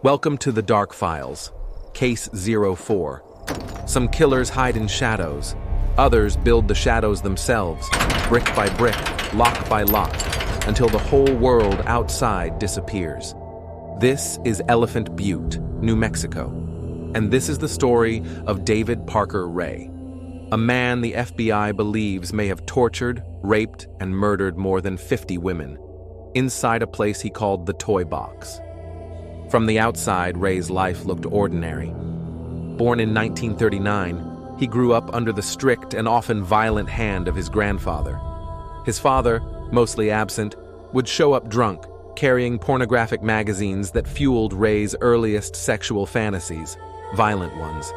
Welcome to the Dark Files, Case 04. Some killers hide in shadows. Others build the shadows themselves, brick by brick, lock by lock, until the whole world outside disappears. This is Elephant Butte, New Mexico, and this is the story of David Parker Ray, a man the FBI believes may have tortured, raped, and murdered more than 50 women, inside a place he called the Toy Box. From the outside, Ray's life looked ordinary. Born in 1939, he grew up under the strict and often violent hand of his grandfather. His father, mostly absent, would show up drunk, carrying pornographic magazines that fueled Ray's earliest sexual fantasies, violent ones.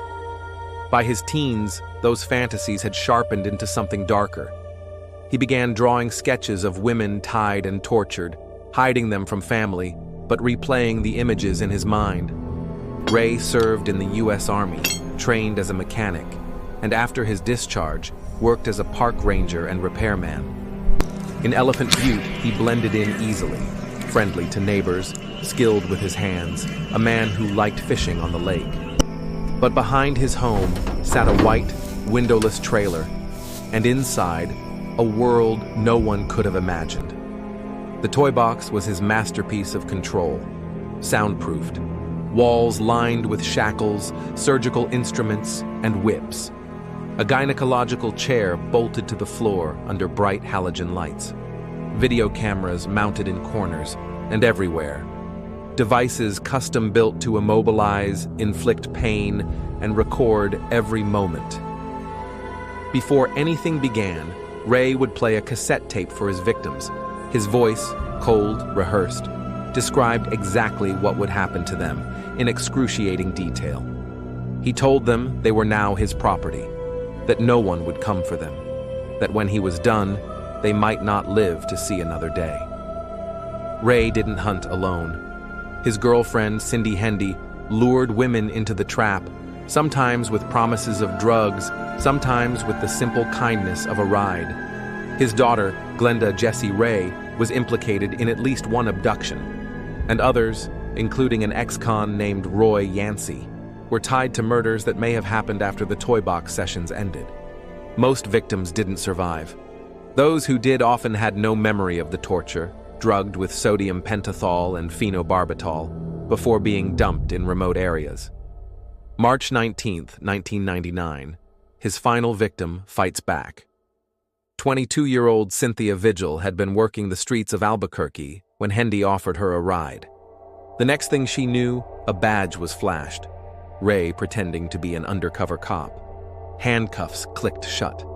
By his teens, those fantasies had sharpened into something darker. He began drawing sketches of women tied and tortured, hiding them from family, but replaying the images in his mind. Ray served in the U.S. Army, trained as a mechanic, and after his discharge, worked as a park ranger and repairman. In Elephant Butte, he blended in easily, friendly to neighbors, skilled with his hands, a man who liked fishing on the lake. But behind his home sat a white, windowless trailer, and inside, a world no one could have imagined. The toy box was his masterpiece of control, soundproofed, walls lined with shackles, surgical instruments, and whips. A gynecological chair bolted to the floor under bright halogen lights. Video cameras mounted in corners and everywhere. Devices custom-built to immobilize, inflict pain, and record every moment. Before anything began, Ray would play a cassette tape for his victims. His voice, cold, rehearsed, described exactly what would happen to them in excruciating detail. He told them they were now his property, that no one would come for them, that when he was done, they might not live to see another day. Ray didn't hunt alone. His girlfriend, Cindy Hendy, lured women into the trap, sometimes with promises of drugs, sometimes with the simple kindness of a ride. His daughter, Glenda Jessie Ray, was implicated in at least one abduction, and others, including an ex-con named Roy Yancey, were tied to murders that may have happened after the toy box sessions ended. Most victims didn't survive. Those who did often had no memory of the torture, drugged with sodium pentothal and phenobarbital, before being dumped in remote areas. March 19, 1999, his final victim fights back. 22-year-old Cynthia Vigil had been working the streets of Albuquerque when Hendy offered her a ride. The next thing she knew, a badge was flashed, Ray pretending to be an undercover cop. Handcuffs clicked shut.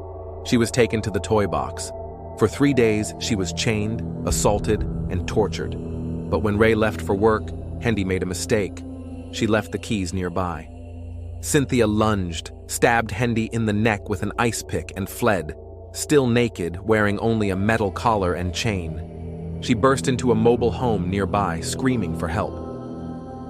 She was taken to the toy box. For 3 days, she was chained, assaulted, and tortured. But when Ray left for work, Hendy made a mistake. She left the keys nearby. Cynthia lunged, stabbed Hendy in the neck with an ice pick, and fled. Still naked, wearing only a metal collar and chain. She burst into a mobile home nearby, screaming for help.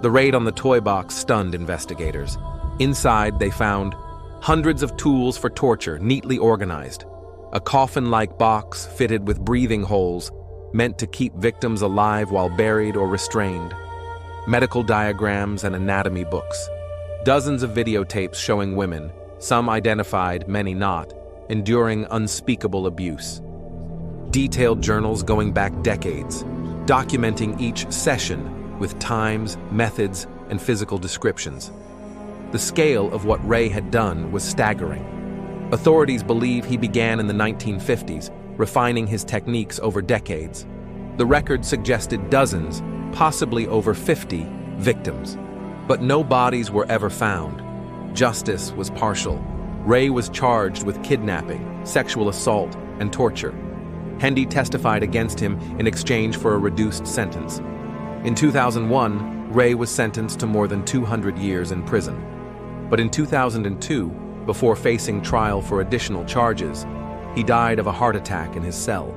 The raid on the toy box stunned investigators. Inside, they found hundreds of tools for torture, neatly organized. A coffin-like box fitted with breathing holes, meant to keep victims alive while buried or restrained. Medical diagrams and anatomy books. Dozens of videotapes showing women, some identified, many not, enduring unspeakable abuse. Detailed journals going back decades, documenting each session with times, methods, and physical descriptions. The scale of what Ray had done was staggering. Authorities believe he began in the 1950s, refining his techniques over decades. The record suggested dozens, possibly over 50, victims. But no bodies were ever found. Justice was partial. Ray was charged with kidnapping, sexual assault, and torture. Hendy testified against him in exchange for a reduced sentence. In 2001, Ray was sentenced to more than 200 years in prison. But in 2002, before facing trial for additional charges, he died of a heart attack in his cell.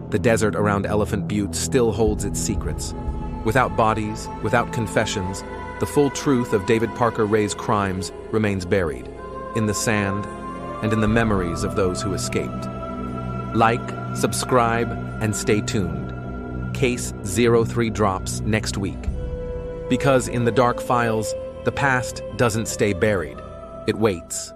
The desert around Elephant Butte still holds its secrets. Without bodies, without confessions, the full truth of David Parker Ray's crimes remains buried, in the sand, and in the memories of those who escaped. Like, subscribe, and stay tuned. Case 03 drops next week. Because in the dark files, the past doesn't stay buried. It waits.